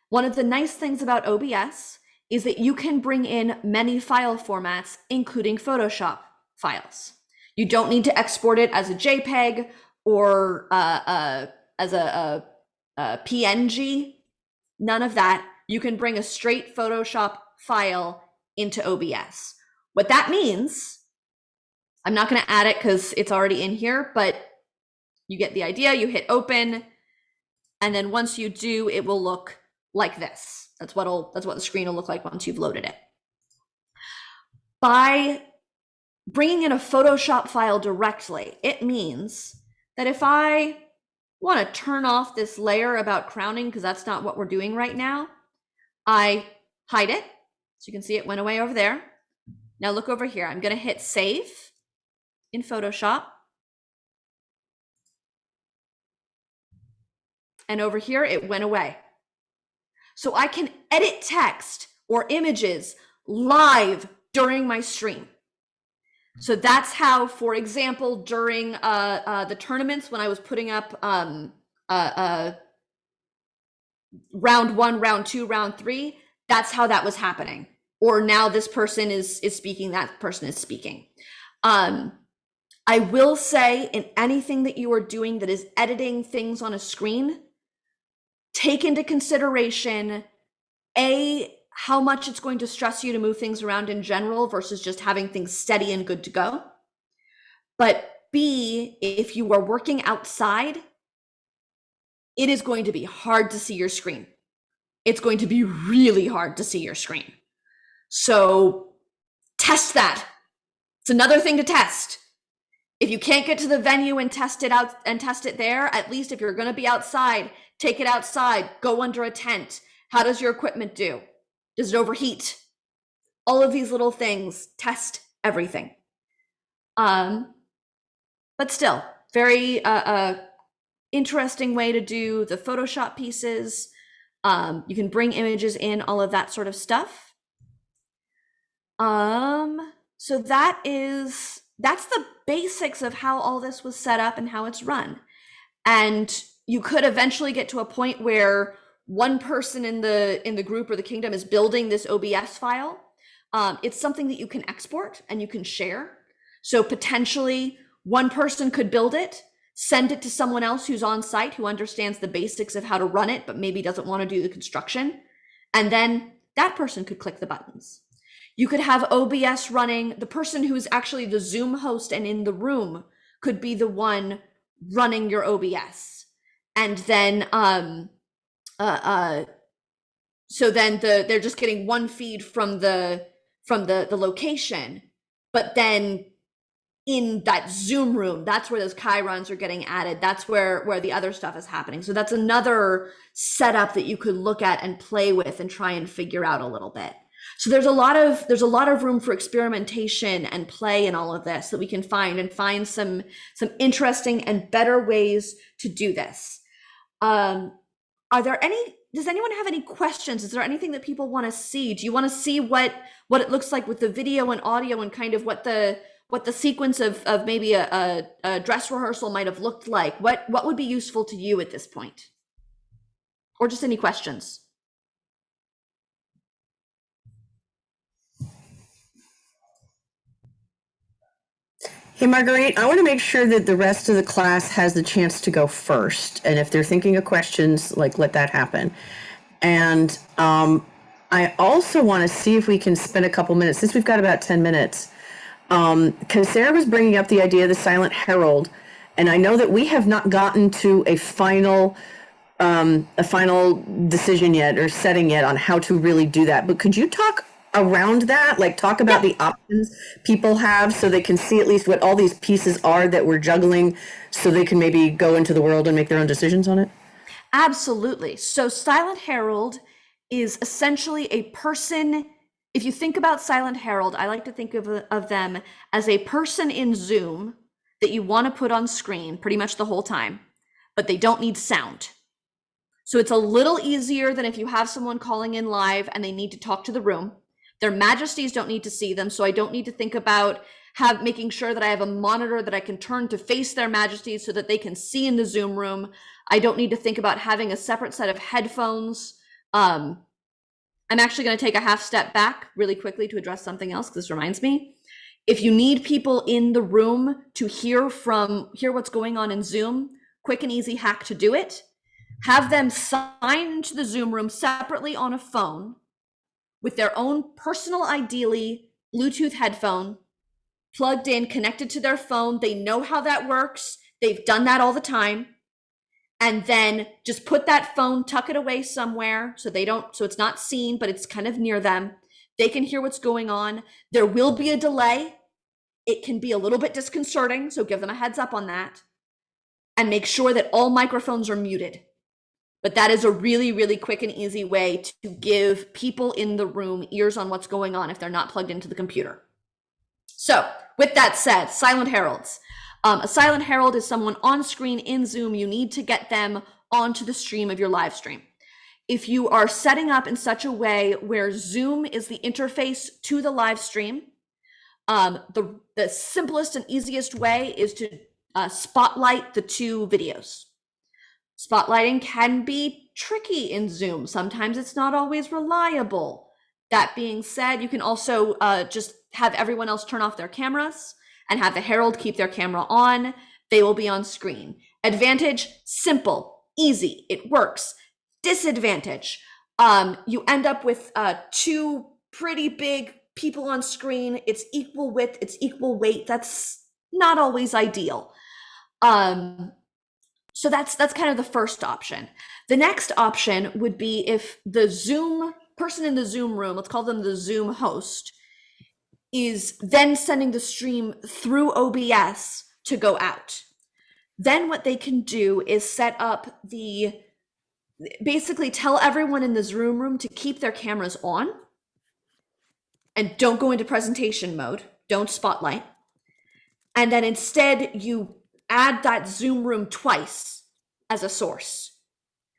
Speaker 1: One of the nice things about OBS is that you can bring in many file formats, including Photoshop files. You don't need to export it as a JPEG or as a PNG. None of that. You can bring a straight Photoshop file into OBS. What that means, I'm not going to add it because it's already in here, but you get the idea. You hit open, and then once you do, it will look like this. That's what the screen will look like once you've loaded it. By bringing in a Photoshop file directly, it means that if I want to turn off this layer about crowning, because that's not what we're doing right now, I hide it. So you can see it went away over there. Now look over here. I'm going to hit save in Photoshop. And over here, it went away. So I can edit text or images live during my stream. So that's how, for example, during the tournaments, when I was putting up round 1, round 2, round 3, that's how that was happening. Or now this person is speaking, that person is speaking. I will say, in anything that you are doing that is editing things on a screen, take into consideration, A, how much it's going to stress you to move things around in general versus just having things steady and good to go. But B, if you are working outside, it is going to be hard to see your screen. It's going to be really hard to see your screen. So test that. It's another thing to test. If you can't get to the venue and test it out and test it there, at least if you're going to be outside, take it outside, go under a tent. How does your equipment do? Does it overheat? All of these little things, test everything. But still, very interesting way to do the Photoshop pieces. You can bring images in, all of that sort of stuff. So that's the basics of how all this was set up and how it's run. And you could eventually get to a point where one person in the group or the kingdom is building this OBS file. It's something that you can export and you can share. So potentially one person could build it, send it to someone else who's on site who understands the basics of how to run it, but maybe doesn't want to do the construction. And then that person could click the buttons. You could have OBS running, the person who is actually the Zoom host and in the room could be the one running your OBS. And then, so then they're just getting one feed from the location, but then in that Zoom room, that's where those Chirons are getting added. That's where the other stuff is happening. So that's another setup that you could look at and play with and try and figure out a little bit. So there's a lot of room for experimentation and play in all of this that we can find some interesting and better ways to do this. Does anyone have any questions? Is there anything that people want to see? Do you want to see what it looks like with the video and audio and kind of what the sequence of maybe a dress rehearsal might have looked like? What would be useful to you at this point? Or just any questions?
Speaker 6: Hey, Marguerite, I want to make sure that the rest of the class has the chance to go first. And if they're thinking of questions, like, let that happen. And I also want to see if we can spend a couple minutes, since we've got about 10 minutes, because Sarah was bringing up the idea of the silent herald. And I know that we have not gotten to a final decision yet or setting yet on how to really do that. But could you talk around that, like talk about the options people have so they can see at least what all these pieces are that we're juggling so they can maybe go into the world and make their own decisions on it?
Speaker 1: Absolutely. So Silent Herald is essentially a person. If you think about Silent Herald, I like to think of them as a person in Zoom that you want to put on screen pretty much the whole time, but they don't need sound. So it's a little easier than if you have someone calling in live and they need to talk to the room. Their majesties don't need to see them, so I don't need to think about making sure that I have a monitor that I can turn to face their majesties so that they can see in the Zoom room. I don't need to think about having a separate set of headphones. I'm actually going to take a half step back really quickly to address something else, because this reminds me. If you need people in the room to hear what's going on in Zoom, quick and easy hack to do it. Have them sign into the Zoom room separately on a phone with their own personal, ideally, Bluetooth headphone plugged in, connected to their phone. They know how that works. They've done that all the time. And then just put that phone, tuck it away somewhere so it's not seen, but it's kind of near them. They can hear what's going on. There will be a delay. It can be a little bit disconcerting, so give them a heads up on that. And make sure that all microphones are muted. But that is a really, really quick and easy way to give people in the room ears on what's going on if they're not plugged into the computer. So with that said, silent heralds. A silent herald is someone on screen in Zoom. You need to get them onto the stream of your live stream. If you are setting up in such a way where Zoom is the interface to the live stream, the simplest and easiest way is to spotlight the two videos. Spotlighting can be tricky in Zoom. Sometimes it's not always reliable. That being said, you can also just have everyone else turn off their cameras and have the herald keep their camera on. They will be on screen. Advantage, simple, easy, it works. Disadvantage, you end up with two pretty big people on screen. It's equal width, it's equal weight. That's not always ideal. So that's kind of the first option. The next option would be if the Zoom person in the Zoom room, let's call them the Zoom host, is then sending the stream through OBS to go out. Then what they can do is set up basically tell everyone in the Zoom room to keep their cameras on and don't go into presentation mode, don't spotlight. And then instead you add that Zoom room twice as a source,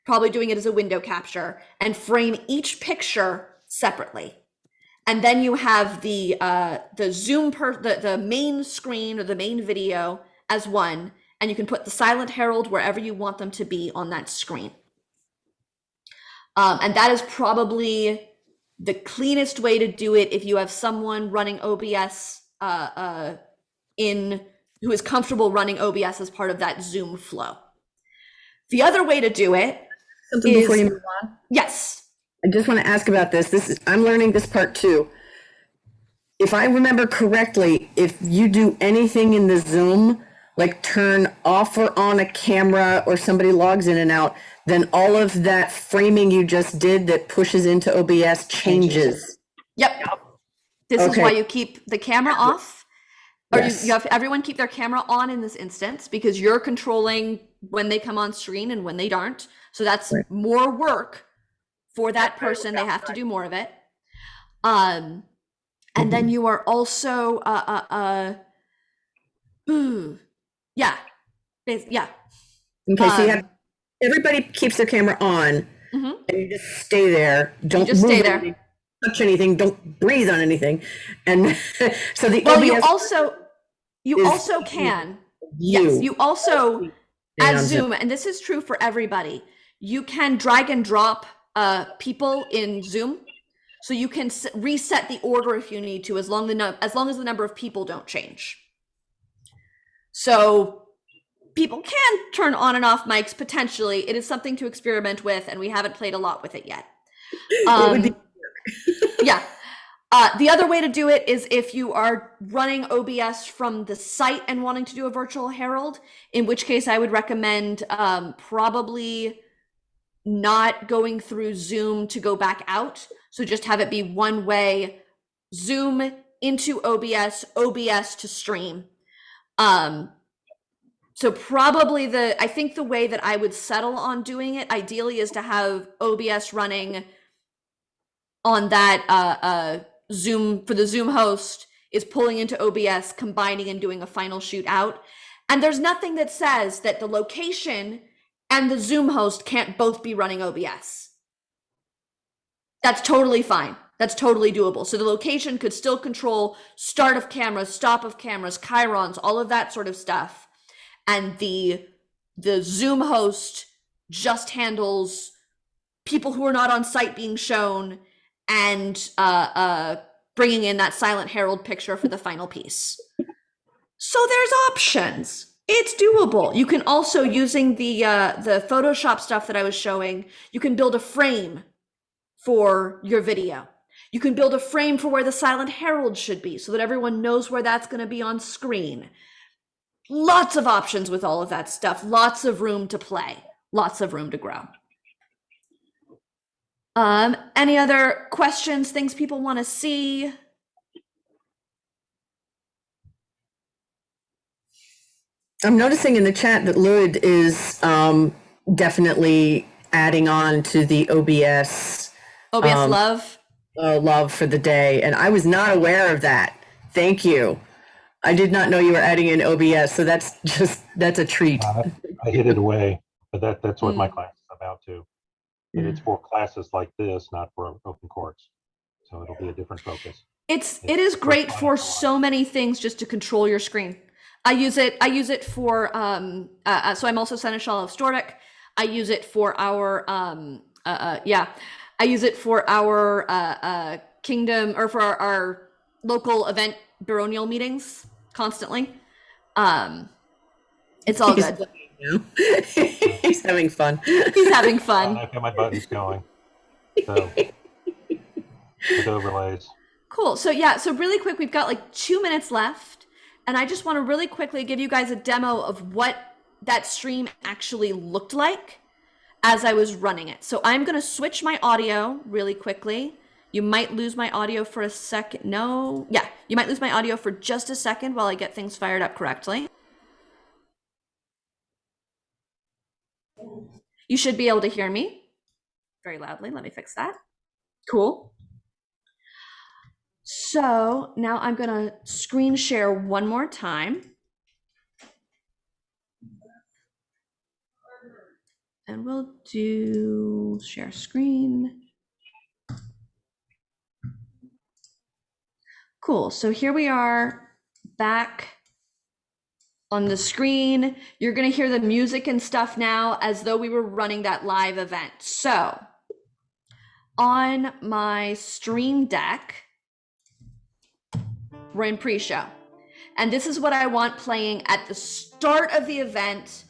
Speaker 1: probably doing it as a window capture, and frame each picture separately. And then you have the Zoom the main screen or the main video as one, and you can put the silent herald wherever you want them to be on that screen. And that is probably the cleanest way to do it if you have someone running OBS who is comfortable running OBS as part of that Zoom flow. The other way to do it
Speaker 6: Something
Speaker 1: is,
Speaker 6: before you move on.
Speaker 1: yes.
Speaker 6: I just want to ask about this. I'm learning this part too. If I remember correctly, if you do anything in the Zoom, like turn off or on a camera or somebody logs in and out, then all of that framing you just did that pushes into OBS changes.
Speaker 1: Yep. This is
Speaker 6: Okay.
Speaker 1: why you keep the camera off. Or
Speaker 6: Yes.
Speaker 1: you have everyone keep their camera on in this instance, because you're controlling when they come on screen and when they aren't. So that's
Speaker 6: Right.
Speaker 1: more work for that person. They have to do more of it. And then you are also yeah. Yeah.
Speaker 6: Okay, so you have everybody keeps their camera on,
Speaker 1: Mhm.
Speaker 6: and you just stay there. Don't
Speaker 1: just
Speaker 6: move
Speaker 1: stay there.
Speaker 6: anything, touch anything. Don't breathe on anything. And so the
Speaker 1: Well,
Speaker 6: OBS
Speaker 1: you
Speaker 6: is
Speaker 1: also can.
Speaker 6: view.
Speaker 1: Yes, you also,
Speaker 6: Stay
Speaker 1: as
Speaker 6: on
Speaker 1: Zoom, and this is true for everybody, you can drag and drop people in Zoom. So you can reset the order if you need to, as long as the number of people don't change. So people can turn on and off mics potentially. It is something to experiment with, and we haven't played a lot with it yet.
Speaker 6: It would be-
Speaker 1: Yeah. The other way to do it is if you are running OBS from the site and wanting to do a virtual Herald, in which case I would recommend probably not going through Zoom to go back out. So just have it be one way, Zoom into OBS, OBS to stream. So probably I think the way that I would settle on doing it ideally is to have OBS running on that Zoom, for the Zoom host is pulling into OBS, combining and doing a final shoot out. And there's nothing that says that the location and the Zoom host can't both be running OBS. That's totally fine. That's totally doable. So the location could still control start of cameras, stop of cameras, chyrons, all of that sort of stuff. And the Zoom host just handles people who are not on site being shown and bringing in that silent Herald picture for the final piece. So there's options. It's doable. You can also, using the Photoshop stuff that I was showing, you can build a frame for your video. You can build a frame for where the silent Herald should be so that everyone knows where that's going to be on screen. Lots of options with all of that stuff. Lots of room to play. Lots of room to grow. Any other questions, things people want to see?
Speaker 6: I'm noticing in the chat that Lud is definitely adding on to the OBS
Speaker 1: OBS love.
Speaker 6: love for the day, and I was not aware of that. Thank you. I did not know you were adding in OBS, so that's a treat.
Speaker 7: I hid it away, but that's what my class is about too. And it's for classes like this, not for open courts. So it'll be a different focus.
Speaker 1: It is great for so many things just to control your screen. I use it for so I'm also Seneschal of Streamdeck. I use it for our I use it for our kingdom, or for our local event baronial meetings constantly. It's all good.
Speaker 6: He's having fun.
Speaker 1: He's having fun.
Speaker 7: I've got my buttons going. So with overlays.
Speaker 1: Cool. So yeah, so really quick, we've got like 2 minutes left, and I just want to really quickly give you guys a demo of what that stream actually looked like as I was running it. So I'm going to switch my audio really quickly. You might lose my audio for a second. No. Yeah, you might lose my audio for just a second while I get things fired up correctly. You should be able to hear me very loudly. Let me fix that. Cool. So now I'm going to screen share one more time. And we'll do share screen. Cool. So here we are back on the screen. You're going to hear the music and stuff now as though we were running that live event. So on my Streamdeck, we're in pre-show. And this is what I want playing at the start of the event.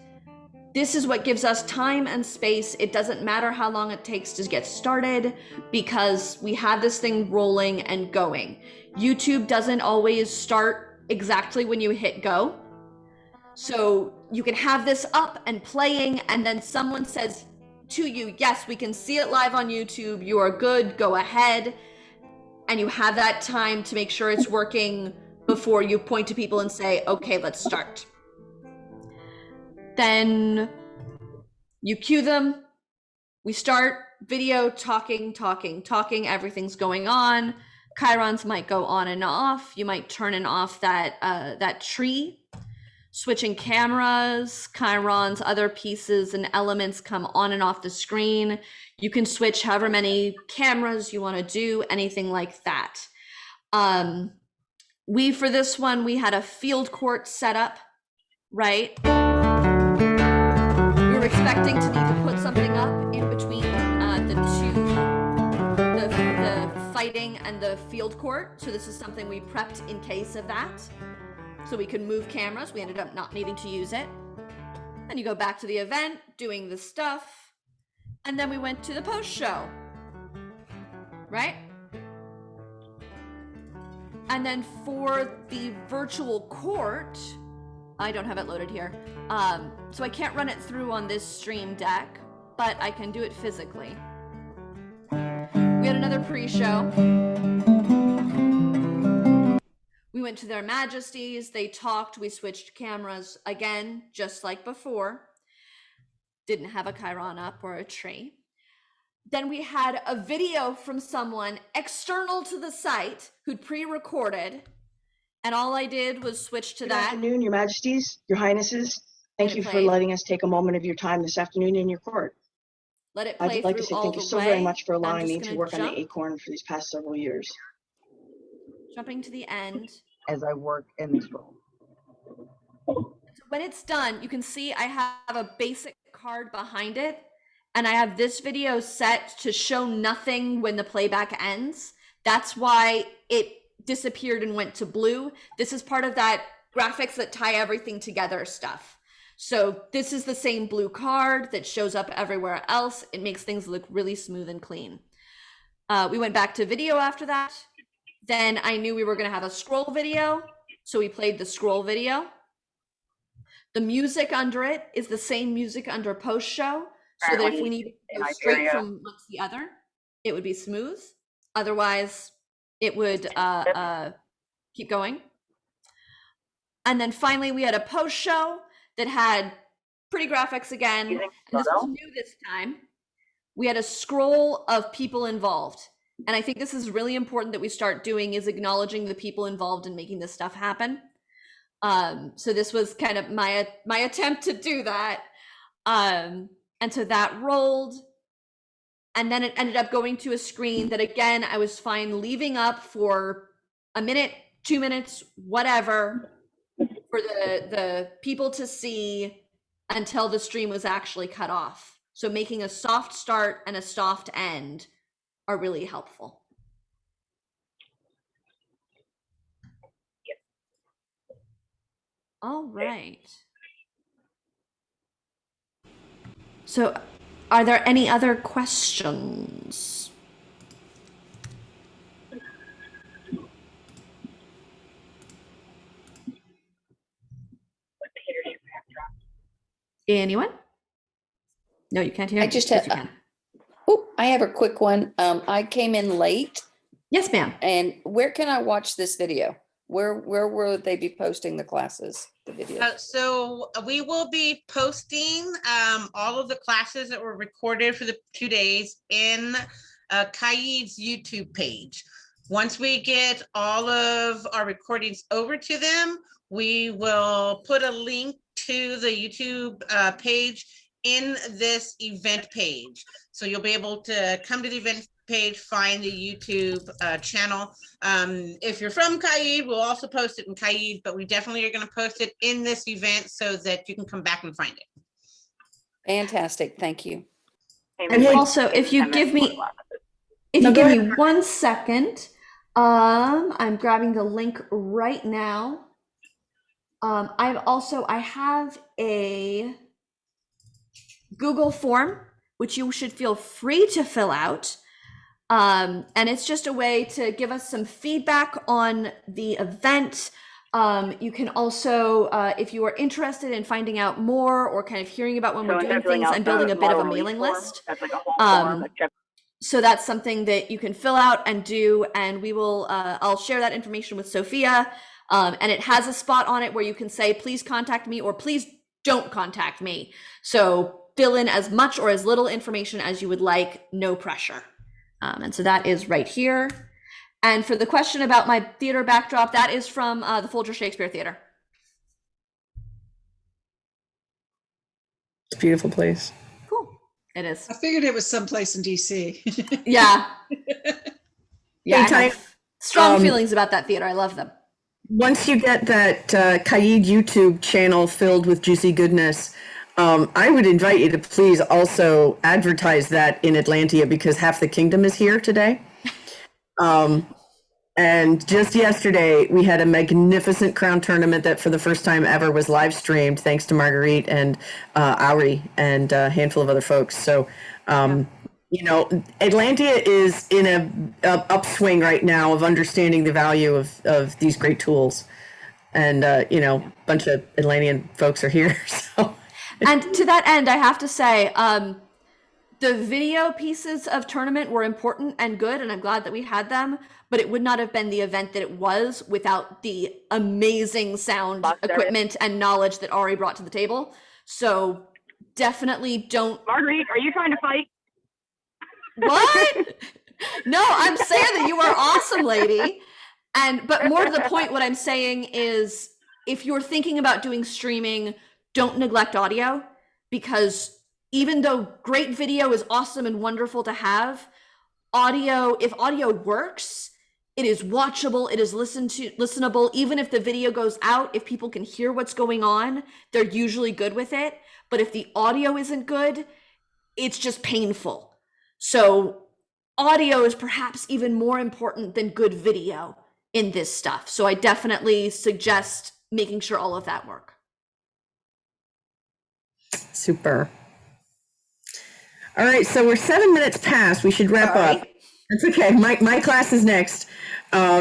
Speaker 1: This is what gives us time and space. It doesn't matter how long it takes to get started because we have this thing rolling and going. YouTube doesn't always start exactly when you hit go. So you can have this up and playing, and then someone says to you, yes, we can see it live on YouTube. You are good, go ahead. And you have that time to make sure it's working before you point to people and say, okay, let's start. Then you cue them. We start video, talking, everything's going on. Chyrons might go on and off. You might turn and off that tree. Switching cameras, chyrons, other pieces and elements come on and off the screen. You can switch however many cameras you want to do, anything like that. For this one, we had a field court set up, right? We were expecting to need to put something up in between the fighting and the field court. So this is something we prepped in case of that. so we could move cameras. We ended up not needing to use it. Then you go back to the event, doing the stuff, and then we went to the post-show, right? And then for the virtual court, I don't have it loaded here, so I can't run it through on this Streamdeck, but I can do it physically. We had another pre-show. We went to their majesties, they talked, we switched cameras again, just like before. Didn't have a Chiron up or a tree. Then we had a video from someone external to the site who'd pre-recorded, and all I did was switch to
Speaker 8: Good
Speaker 1: that.
Speaker 8: afternoon, Your Majesties, Your Highnesses. Thank
Speaker 1: And it
Speaker 8: you for
Speaker 1: played.
Speaker 8: letting us take a moment of your time this afternoon in your court.
Speaker 1: Let it play
Speaker 8: I'd like to
Speaker 1: through
Speaker 8: say
Speaker 1: all
Speaker 8: thank
Speaker 1: the
Speaker 8: you so
Speaker 1: way.
Speaker 8: very much for
Speaker 1: I'm
Speaker 8: allowing
Speaker 1: just
Speaker 8: me to
Speaker 1: gonna
Speaker 8: work on
Speaker 1: jump.
Speaker 8: the Acorn for these past several years.
Speaker 1: Jumping to the end.
Speaker 9: as I work in this role.
Speaker 1: So when it's done, you can see I have a basic card behind it, and I have this video set to show nothing when the playback ends. That's why it disappeared and went to blue. This is part of that graphics that tie everything together stuff. So this is the same blue card that shows up everywhere else. It makes things look really smooth and clean. We went back to video after that. Then I knew we were going to have a scroll video, so we played the scroll video. The music under it is the same music under post show, so that if we need to go straight from one to the other, it would be smooth. Otherwise, it would keep going. And then finally, we had a post show that had pretty graphics again, and this was new this time. We had a scroll of people involved. And I think this is really important that we start doing, is acknowledging the people involved in making this stuff happen. So this was kind of my attempt to do that. And so that rolled, and then it ended up going to a screen that, again, I was fine leaving up for a minute, 2 minutes, whatever, for the people to see until the stream was actually cut off. So making a soft start and a soft end are really helpful. All right. So are there any other questions? Anyone? No, you can't hear
Speaker 10: I
Speaker 1: me.
Speaker 10: just
Speaker 1: Yes,
Speaker 10: have,
Speaker 1: you can.
Speaker 10: I have a quick one. I came in late,
Speaker 1: Yes, ma'am.
Speaker 10: and where can I watch this video? Where will they be posting the classes, the videos?
Speaker 2: So we will be posting all of the classes that were recorded for the 2 days in Kaid's YouTube page. Once we get all of our recordings over to them, we will put a link to the YouTube page in this event page. So you'll be able to come to the event page, find the YouTube channel. If you're from Kaid, we'll also post it in Kaid, but we definitely are going to post it in this event so that you can come back and find it.
Speaker 10: Fantastic, thank you.
Speaker 1: And also, if you give me, one second, I'm grabbing the link right now. I have a Google form, which you should feel free to fill out. And it's just a way to give us some feedback on the event. You can also, if you are interested in finding out more or kind of hearing about when we're doing things, I'm building a bit of a mailing list. So that's something that you can fill out and do, and we will, I'll share that information with Sophia. And it has a spot on it where you can say, please contact me, or please don't contact me. So fill in as much or as little information as you would like, no pressure. And so that is right here. And for the question about my theater backdrop, that is from the Folger Shakespeare Theater.
Speaker 6: It's a beautiful place.
Speaker 1: Cool. It is.
Speaker 11: I figured it was someplace in DC.
Speaker 1: Yeah. Yeah. I
Speaker 6: Hey,
Speaker 1: have strong
Speaker 6: um,
Speaker 1: feelings about that theater. I love them.
Speaker 6: Once you get that Kaid YouTube channel filled with juicy goodness, I would invite you to please also advertise that in Atlantia, because half the kingdom is here today. And just yesterday, we had a magnificent crown tournament that for the first time ever was live streamed, thanks to Marguerite and Honoree and a handful of other folks. So, you know, Atlantia is in a upswing right now of understanding the value of these great tools. And, you know, a bunch of Atlantean folks are here. So.
Speaker 1: And to that end, I have to say, the video pieces of tournament were important and good, and I'm glad that we had them, but it would not have been the event that it was without the amazing sound equipment and knowledge that Ari brought to the table. So definitely don't.
Speaker 12: Marguerite, are you trying to fight?
Speaker 1: What? No, I'm saying that you are awesome, lady. But more to the point, what I'm saying is if you're thinking about doing streaming, don't neglect audio, because even though great video is awesome and wonderful to have, audio, if audio works, it is watchable, it is listenable. Even if the video goes out, if people can hear what's going on, they're usually good with it. But if the audio isn't good, it's just painful. So audio is perhaps even more important than good video in this stuff. So I definitely suggest making sure all of that work.
Speaker 6: Super. All right, so we're 7 minutes past. We should wrap up. That's okay. My class is next.